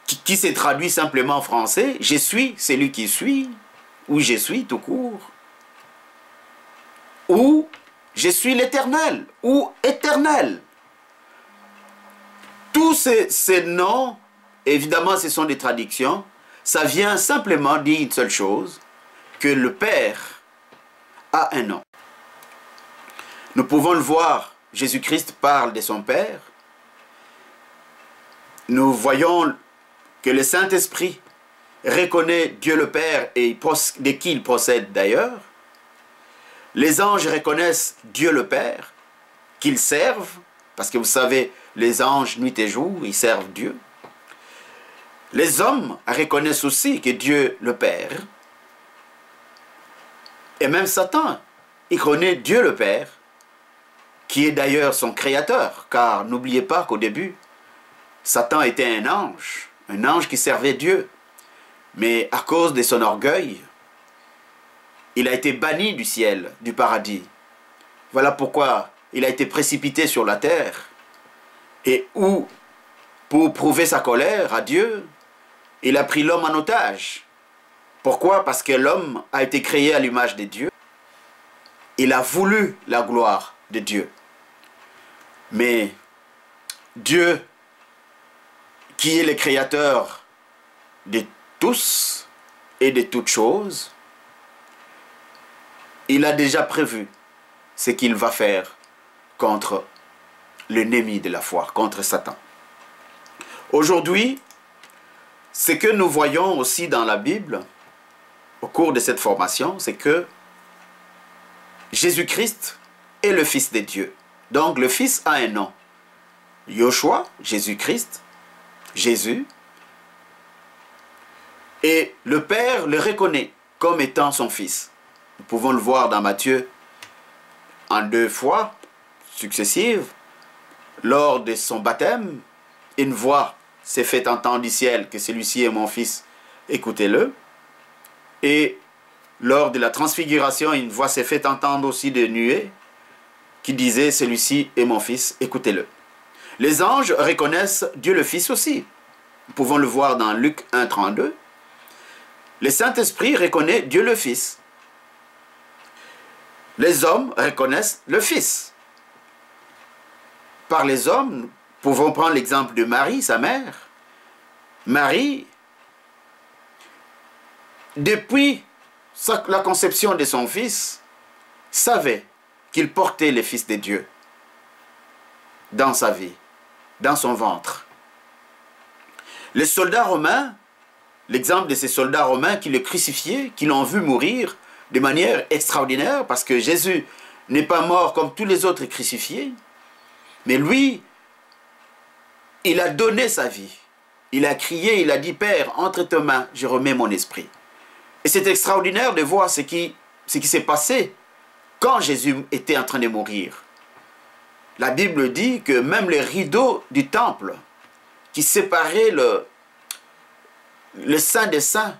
qui s'est traduit simplement en français. Je suis celui qui suis, ou je suis tout court, ou je suis l'Éternel, ou éternel. Tous ces noms, évidemment ce sont des traductions, ça vient simplement dire une seule chose, que le Père a un nom. Nous pouvons le voir, Jésus-Christ parle de son Père. Nous voyons que le Saint-Esprit reconnaît Dieu le Père et de qui il procède d'ailleurs. Les anges reconnaissent Dieu le Père, qu'ils servent, parce que vous savez, les anges, nuit et jour, ils servent Dieu. Les hommes reconnaissent aussi que Dieu le Père, et même Satan, il connaît Dieu le Père, qui est d'ailleurs son créateur, car n'oubliez pas qu'au début, Satan était un ange qui servait Dieu. Mais à cause de son orgueil, il a été banni du ciel, du paradis. Voilà pourquoi il a été précipité sur la terre. Et où, pour prouver sa colère à Dieu, il a pris l'homme en otage. Pourquoi? Parce que l'homme a été créé à l'image de Dieu. Il a voulu la gloire de Dieu. Mais Dieu, qui est le créateur de tous et de toutes choses, il a déjà prévu ce qu'il va faire contre l'ennemi de la foi, contre Satan. Aujourd'hui, ce que nous voyons aussi dans la Bible, au cours de cette formation, c'est que Jésus-Christ est le Fils de Dieu. Donc le Fils a un nom. Yoshua, Jésus-Christ, Jésus. Et le Père le reconnaît comme étant son Fils. Nous pouvons le voir dans Matthieu en 2 fois successives. Lors de son baptême, une voix s'est fait entendre du ciel que celui-ci est mon Fils, écoutez-le. Et lors de la transfiguration, une voix s'est fait entendre aussi de nuées qui disait celui-ci est mon Fils, écoutez-le. Les anges reconnaissent Dieu le Fils aussi. Nous pouvons le voir dans Luc 1, 32. Le Saint-Esprit reconnaît Dieu le Fils. Les hommes reconnaissent le Fils. Par les hommes, nous pouvons prendre l'exemple de Marie, sa mère. Marie, depuis la conception de son fils, savait qu'il portait le Fils de Dieu dans sa vie, dans son ventre. Les soldats romains, l'exemple de ces soldats romains qui le crucifiaient, qui l'ont vu mourir de manière extraordinaire, parce que Jésus n'est pas mort comme tous les autres crucifiés, mais lui, il a donné sa vie. Il a crié, il a dit, Père, entre tes mains, je remets mon esprit. Et c'est extraordinaire de voir ce qui s'est passé quand Jésus était en train de mourir. La Bible dit que même les rideaux du temple qui séparaient le Saint des Saints,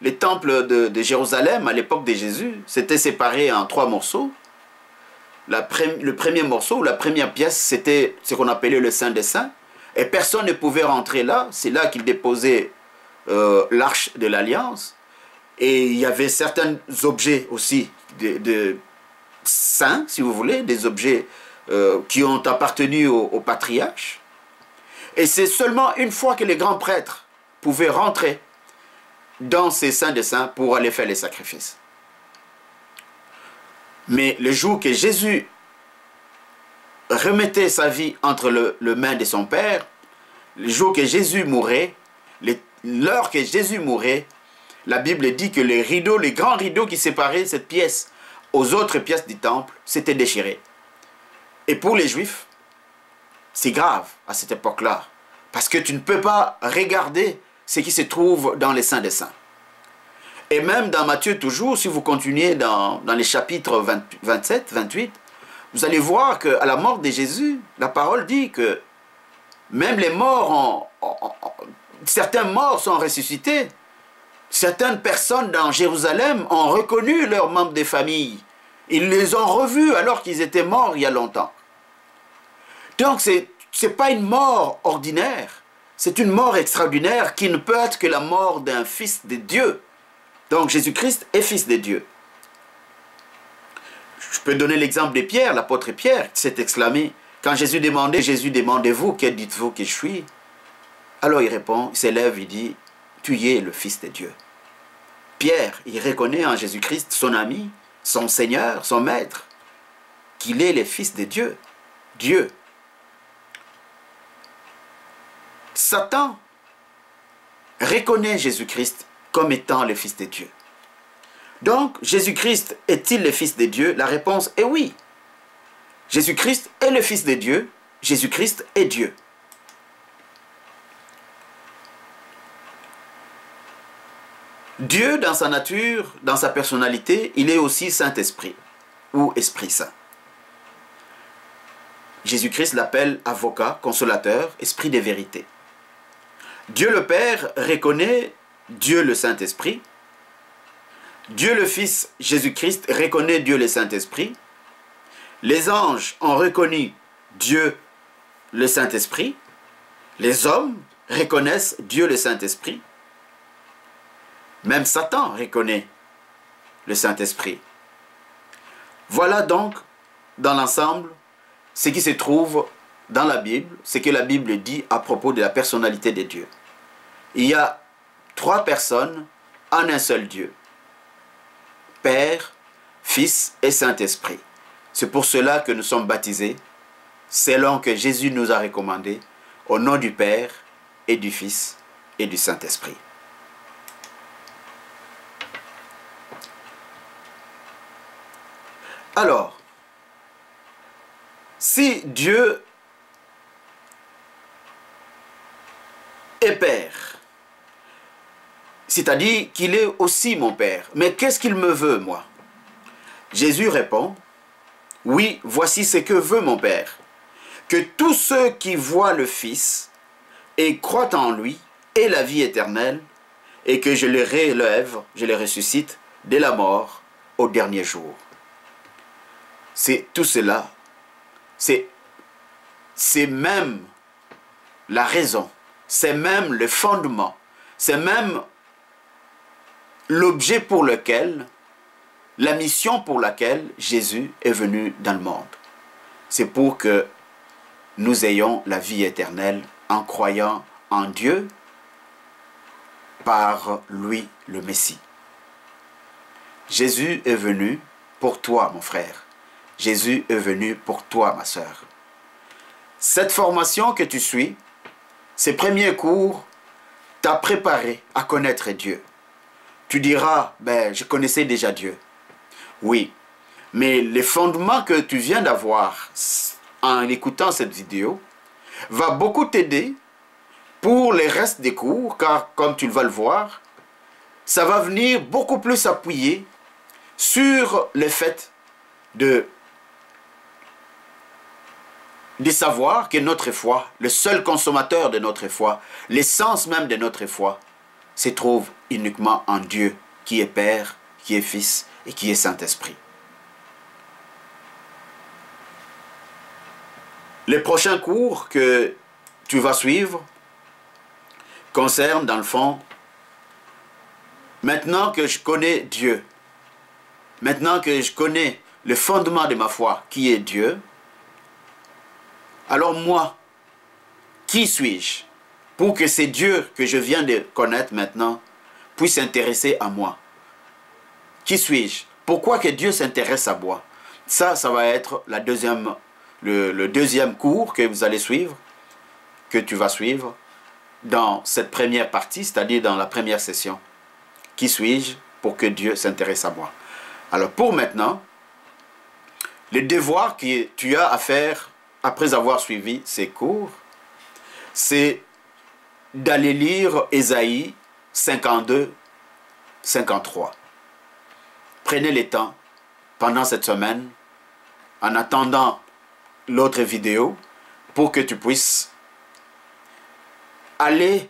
le temple de Jérusalem à l'époque de Jésus, c'était séparé en 3 morceaux. Le premier morceau, la première pièce, c'était ce qu'on appelait le Saint des Saints. Et personne ne pouvait rentrer là. C'est là qu'il déposait l'arche de l'Alliance. Et il y avait certains objets aussi de saints, si vous voulez, des objets qui ont appartenu au patriarche. Et c'est seulement une fois que les grands prêtres pouvaient rentrer dans ces saints des saints pour aller faire les sacrifices. Mais le jour que Jésus remettait sa vie entre les mains de son Père, le jour que Jésus mourait, l'heure que Jésus mourait, la Bible dit que les rideaux, les grands rideaux qui séparaient cette pièce aux autres pièces du temple, s'étaient déchirés. Et pour les Juifs, c'est grave à cette époque-là, parce que tu ne peux pas regarder ce qui se trouve dans les saints des saints. Et même dans Matthieu toujours, si vous continuez dans les chapitres 27, 28, vous allez voir qu'à la mort de Jésus, la parole dit que même les morts, certains morts sont ressuscités. Certaines personnes dans Jérusalem ont reconnu leurs membres de famille. Ils les ont revus alors qu'ils étaient morts il y a longtemps. Donc ce n'est pas une mort ordinaire, c'est une mort extraordinaire qui ne peut être que la mort d'un fils de Dieu. Donc Jésus-Christ est fils de Dieu. Je peux donner l'exemple de Pierre, l'apôtre Pierre, qui s'est exclamé, quand Jésus demandez-vous, que dites-vous que je suis? Alors il répond, il s'élève, il dit, tu es le fils de Dieu. Pierre, il reconnaît en Jésus-Christ son ami, son Seigneur, son Maître, qu'il est le fils de Dieu. Dieu. Satan reconnaît Jésus-Christ comme étant le fils de Dieu. Donc, Jésus-Christ est-il le fils de Dieu? La réponse est oui. Jésus-Christ est le fils de Dieu. Jésus-Christ est Dieu. Dieu, dans sa nature, dans sa personnalité, il est aussi Saint-Esprit ou Esprit Saint. Jésus-Christ l'appelle avocat, consolateur, esprit de vérité. Dieu le Père reconnaît Dieu le Saint-Esprit. Dieu le Fils, Jésus-Christ, reconnaît Dieu le Saint-Esprit. Les anges ont reconnu Dieu le Saint-Esprit. Les hommes reconnaissent Dieu le Saint-Esprit. Même Satan reconnaît le Saint-Esprit. Voilà donc, dans l'ensemble, ce qui se trouve dans la Bible, ce que la Bible dit à propos de la personnalité de Dieu. Il y a 3 personnes en un seul Dieu. Père, Fils et Saint-Esprit. C'est pour cela que nous sommes baptisés, selon que Jésus nous a recommandé, au nom du Père et du Fils et du Saint-Esprit. Alors, si Dieu est Père, c'est-à-dire qu'il est aussi mon Père, mais qu'est-ce qu'il me veut, moi? Jésus répond, oui, voici ce que veut mon Père, que tous ceux qui voient le Fils et croient en lui aient la vie éternelle, et que je les relève, je les ressuscite dès la mort au dernier jour. C'est tout cela, c'est même la raison, c'est même le fondement, c'est même l'objet pour lequel, la mission pour laquelle Jésus est venu dans le monde. C'est pour que nous ayons la vie éternelle en croyant en Dieu par lui, le Messie. Jésus est venu pour toi, mon frère. Jésus est venu pour toi, ma sœur. Cette formation que tu suis, ces premiers cours, t'a préparé à connaître Dieu. Tu diras, ben, je connaissais déjà Dieu. Oui, mais les fondements que tu viens d'avoir en écoutant cette vidéo va beaucoup t'aider pour les restes des cours, car comme tu vas le voir, ça va venir beaucoup plus appuyer sur le fait de savoir que notre foi, le seul consommateur de notre foi, l'essence même de notre foi, se trouve uniquement en Dieu, qui est Père, qui est Fils et qui est Saint-Esprit. Les prochains cours que tu vas suivre concernent, dans le fond, maintenant que je connais Dieu, maintenant que je connais le fondement de ma foi, qui est Dieu, alors moi, qui suis-je pour que ces dieux que je viens de connaître maintenant puissent s'intéresser à moi? Qui suis-je? Pourquoi que Dieu s'intéresse à moi? Ça va être le deuxième cours que vous allez suivre, que tu vas suivre dans cette première partie, c'est-à-dire dans la première session. Qui suis-je pour que Dieu s'intéresse à moi? Alors pour maintenant, le devoir que tu as à faire après avoir suivi ces cours, c'est d'aller lire Ésaïe 52, 53. Prenez le temps pendant cette semaine, en attendant l'autre vidéo, pour que tu puisses aller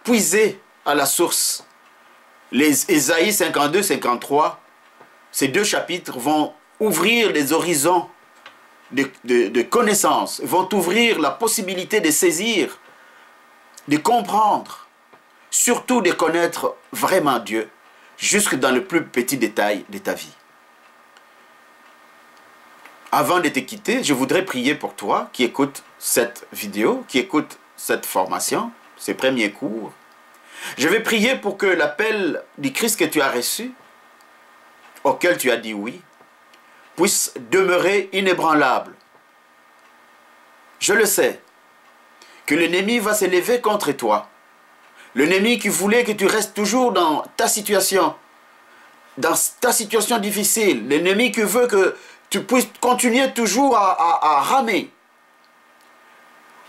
puiser à la source. Les Ésaïe 52, 53, ces deux chapitres vont ouvrir les horizons de connaissances, vont t'ouvrir la possibilité de saisir, de comprendre, surtout de connaître vraiment Dieu, jusque dans le plus petit détail de ta vie. Avant de te quitter, je voudrais prier pour toi qui écoute cette vidéo, qui écoute cette formation, ces premiers cours. Je vais prier pour que l'appel du Christ que tu as reçu, auquel tu as dit oui, puisse demeurer inébranlable. Je le sais, que l'ennemi va s'élever contre toi. L'ennemi qui voulait que tu restes toujours dans ta situation difficile. L'ennemi qui veut que tu puisses continuer toujours à ramer.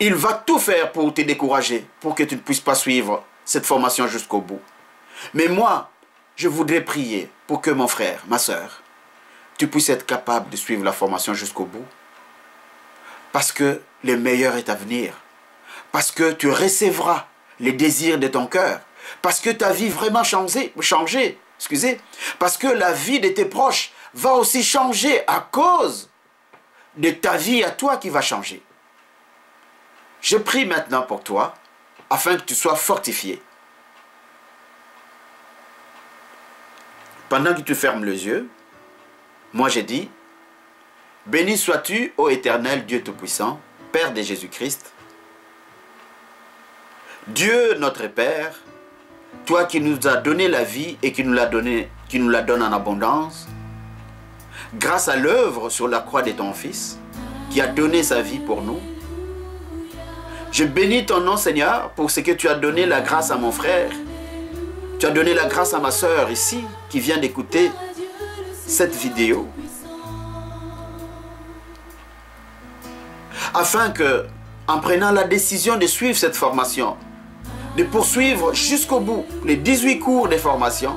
Il va tout faire pour te décourager, pour que tu ne puisses pas suivre cette formation jusqu'au bout. Mais moi, je voudrais prier pour que mon frère, ma soeur, tu puisses être capable de suivre la formation jusqu'au bout. Parce que le meilleur est à venir. Parce que tu recevras les désirs de ton cœur. Parce que ta vie vraiment changé. Parce que la vie de tes proches va aussi changer à cause de ta vie à toi qui va changer. Je prie maintenant pour toi, afin que tu sois fortifié. Pendant que tu fermes les yeux, moi j'ai dit, béni sois-tu, ô Éternel Dieu Tout-Puissant, Père de Jésus-Christ, Dieu notre Père, toi qui nous as donné la vie et qui nous la donne en abondance, grâce à l'œuvre sur la croix de ton Fils, qui a donné sa vie pour nous. Je bénis ton nom, Seigneur, pour ce que tu as donné la grâce à mon frère. Tu as donné la grâce à ma soeur ici, qui vient d'écouter cette vidéo. Afin que, en prenant la décision de suivre cette formation, de poursuivre jusqu'au bout les 18 cours de formation,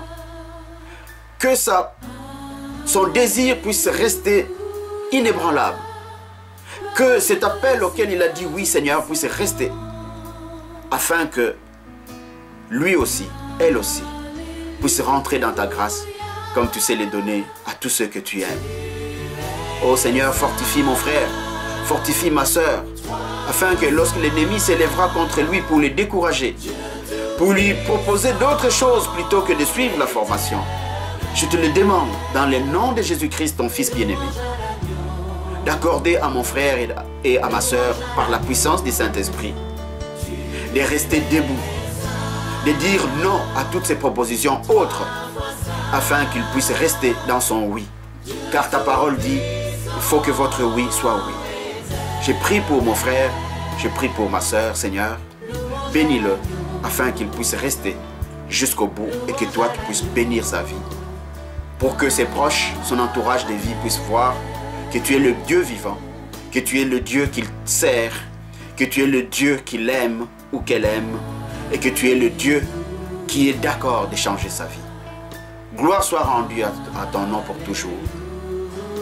que son désir puisse rester inébranlable. Que cet appel auquel il a dit oui Seigneur puisse rester, afin que lui aussi, elle aussi, puisse rentrer dans ta grâce comme tu sais les donner à tous ceux que tu aimes. Oh Seigneur, fortifie mon frère, fortifie ma soeur, afin que lorsque l'ennemi s'élèvera contre lui pour le décourager, pour lui proposer d'autres choses plutôt que de suivre la formation, je te le demande dans le nom de Jésus-Christ, ton Fils bien-aimé, d'accorder à mon frère et à ma soeur, par la puissance du Saint-Esprit, de rester debout, de dire non à toutes ces propositions autres, afin qu'il puisse rester dans son oui. Car ta parole dit, il faut que votre oui soit oui. J'ai prié pour mon frère, je prie pour ma soeur, Seigneur, bénis-le, afin qu'il puisse rester jusqu'au bout et que toi tu puisses bénir sa vie. Pour que ses proches, son entourage de vie puissent voir que tu es le Dieu vivant, que tu es le Dieu qu'il sert, que tu es le Dieu qu'il aime ou qu'elle aime, et que tu es le Dieu qui est d'accord de changer sa vie. Gloire soit rendue à ton nom pour toujours,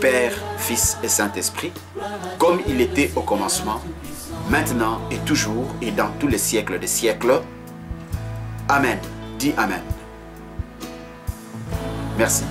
Père, Fils et Saint-Esprit, comme il était au commencement, maintenant et toujours et dans tous les siècles des siècles. Amen. Dis Amen. Merci.